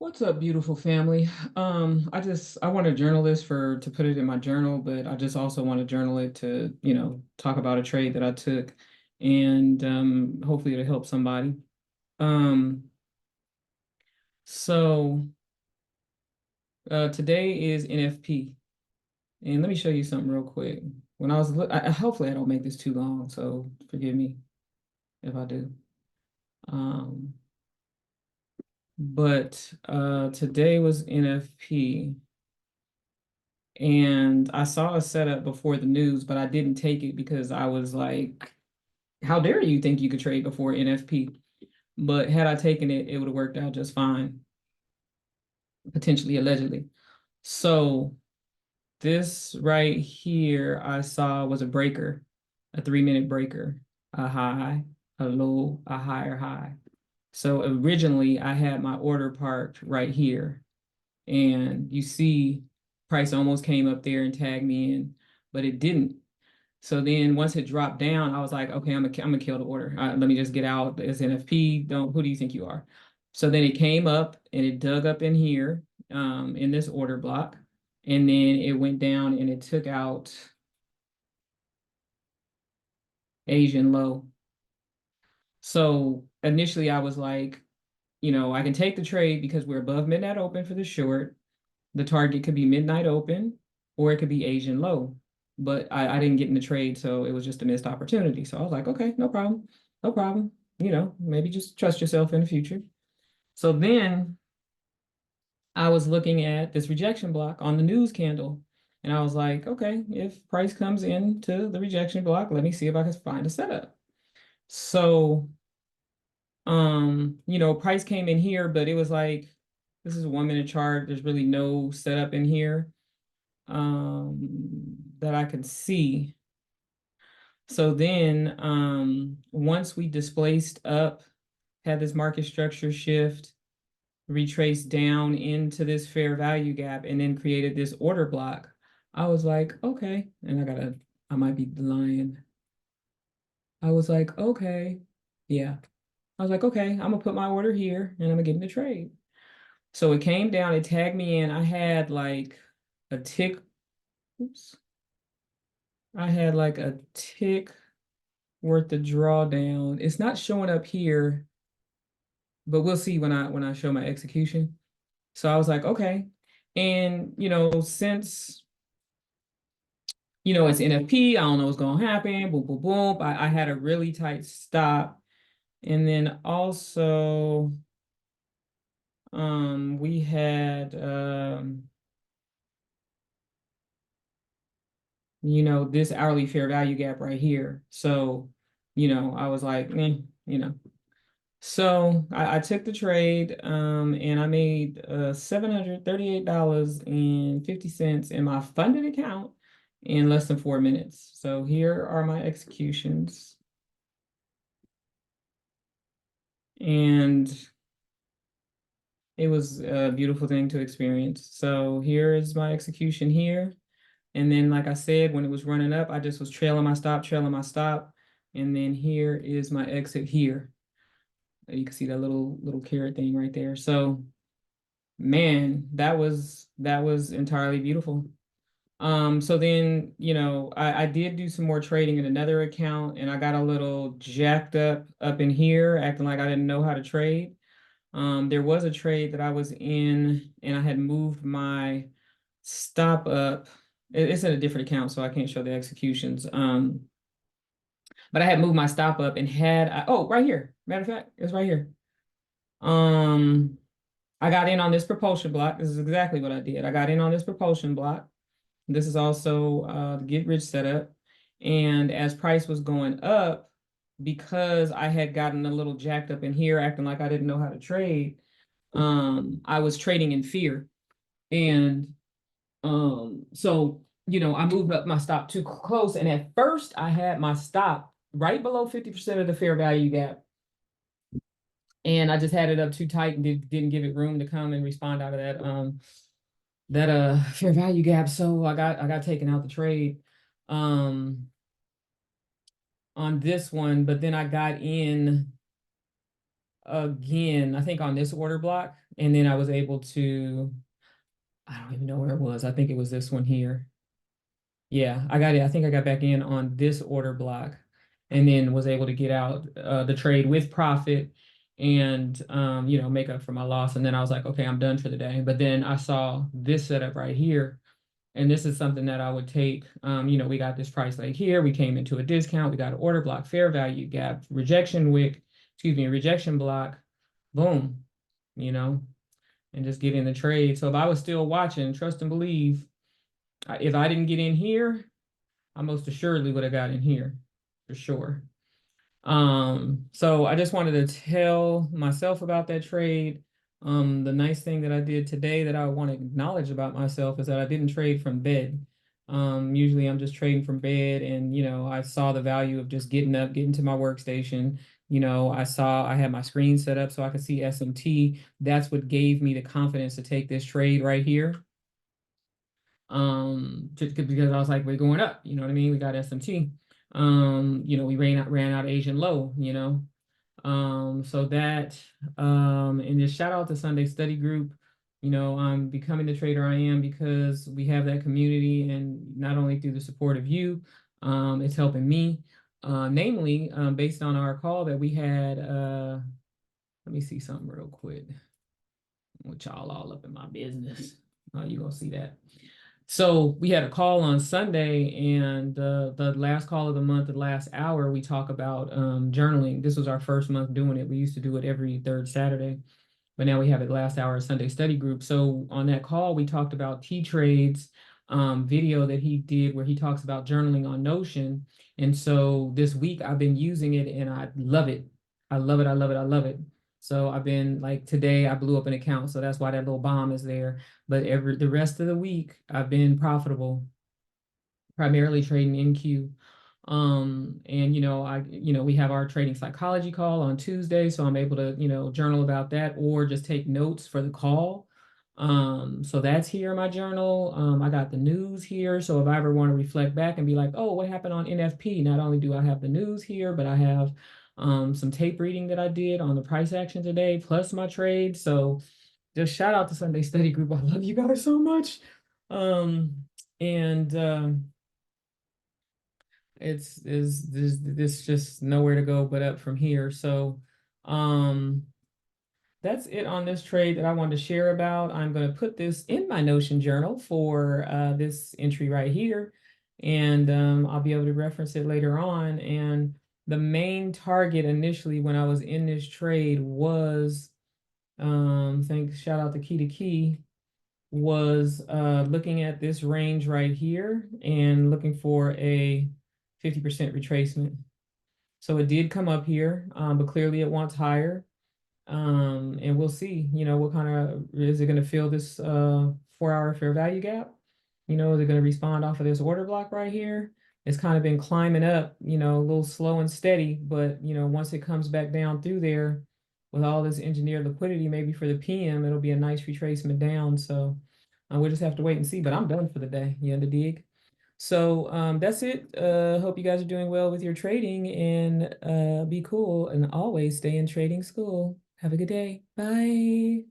What's up, beautiful family? I want to journal this to put it in my journal, but I just also want to journal it to, talk about a trade that I took and hopefully it'll help somebody. Um, so Today is NFP, and let me show you something real quick. When I was, hopefully I don't make this too long, so forgive me if I do. Um, but today was NFP. And I saw a setup before the news, but I didn't take it because I was like, how dare you think you could trade before NFP? But had I taken it, it would have worked out just fine, potentially, allegedly. So this right here I saw was a breaker, a 3-minute breaker, a high, a low, a higher high. So originally I had my order parked right here. And you see price almost came up there and tagged me in, but it didn't. So then once it dropped down, I was like, okay, I'm gonna kill the order. Let me just get out. It's NFP. Who do you think you are? So then it came up and it dug up in here, in this order block, and then it went down and it took out Asian low. So initially I was like, I can take the trade because we're above midnight open for the short. The target could be midnight open or it could be Asian low. But I didn't get in the trade, so it was just a missed opportunity. So I was like, okay, no problem. No problem. Maybe just trust yourself in the future. So then I was looking at this rejection block on the news candle. And I was like, okay, if price comes into the rejection block, let me see if I can find a setup. So, price came in here, but it was like, this is a 1-minute chart. There's really no setup in here that I could see. So then once we displaced up, had this market structure shift, retraced down into this fair value gap, and then created this order block, I was like, okay. And I might be lying. I was like, okay. Yeah. I was like, okay, I'm gonna put my order here and I'm gonna get in the trade. So it came down, it tagged me in. I had like a tick. Oops. I had like a tick worth the drawdown. It's not showing up here, but we'll see when I show my execution. So I was like, okay. And since it's NFP, I don't know what's gonna happen. Boom, boom, boom. I had a really tight stop. And then also we had this hourly fair value gap right here. So, I was like, So I took the trade and I made $738.50 in my funded account in less than 4 minutes. So here are my executions. And it was a beautiful thing to experience. So here is my execution here. And then, like I said, when it was running up, I just was trailing my stop. And then here is my exit here. You can see that little carrot thing right there. So man, that was entirely beautiful. So then, I did do some more trading in another account and I got a little jacked up in here, acting like I didn't know how to trade. There was a trade that I was in and I had moved my stop up. It's in a different account, so I can't show the executions. But I had moved my stop up and oh, right here. Matter of fact, it's right here. Um, I got in on this propulsion block. This is exactly what I did. I got in on this propulsion block. This is also the get rich setup. And as price was going up, because I had gotten a little jacked up in here, acting like I didn't know how to trade, I was trading in fear. And so, I moved up my stop too close. And at first, I had my stop right below 50% of the fair value gap. And I just had it up too tight and didn't give it room to come and respond out of that fair value gap. So I got taken out the trade on this one, but then I got in again, I think on this order block, and then I was able to, I don't even know where it was. I think it was this one here. Yeah, I got it. I think I got back in on this order block and then was able to get out the trade with profit and make up for my loss. And then I was like, okay, I'm done for the day. But then I saw this setup right here. And this is something that I would take. We got this price like here. We came into a discount. We got an order block, fair value gap, rejection wick, excuse me, rejection block, boom, you know, and just get in the trade. So if I was still watching, trust and believe, if I didn't get in here, I most assuredly would have got in here for sure. So I just wanted to tell myself about that trade. The nice thing that I did today that I want to acknowledge about myself is that I didn't trade from bed. Usually I'm just trading from bed and, I saw the value of just getting up, getting to my workstation. I had my screen set up so I could see SMT. That's what gave me the confidence to take this trade right here. Just because I was like, we're going up, you know what I mean? We got SMT. We ran out Asian low, so that and just shout out to Sunday Study Group. I'm becoming the trader I am because we have that community, and not only through the support of you, it's helping me. Namely, based on our call that we had, let me see something real quick. With y'all all up in my business. You're gonna see that. So we had a call on Sunday, and the last call of the month, the last hour, we talk about journaling. This was our first month doing it. We used to do it every third Saturday, but now we have it last hour Sunday study group. So on that call, we talked about T-Trade's video that he did where he talks about journaling on Notion. And so this week I've been using it and I love it. I love it. I love it. I love it. So I've been like today I blew up an account. So that's why that little bomb is there. But the rest of the week I've been profitable, primarily trading NQ. And we have our trading psychology call on Tuesday, so I'm able to, journal about that or just take notes for the call. So that's here in my journal. I got the news here. So if I ever want to reflect back and be like, oh, what happened on NFP? Not only do I have the news here, but I have some tape reading that I did on the price action today, plus my trade. So just shout out to Sunday Study Group. I love you guys so much. And it's is this just nowhere to go but up from here. So that's it on this trade that I wanted to share about. I'm going to put this in my Notion journal for this entry right here, and I'll be able to reference it later on. And the main target initially when I was in this trade was shout out to Key to Key, was looking at this range right here and looking for a 50% retracement. So it did come up here, but clearly it wants higher. And we'll see, what kind of, is it going to fill this 4-hour fair value gap? Is it going to respond off of this order block right here? It's kind of been climbing up, a little slow and steady, but once it comes back down through there with all this engineered liquidity, maybe for the PM, it'll be a nice retracement down. So we'll just have to wait and see, but I'm done for the day. You the dig? So that's it. Hope you guys are doing well with your trading and be cool and always stay in trading school. Have a good day. Bye.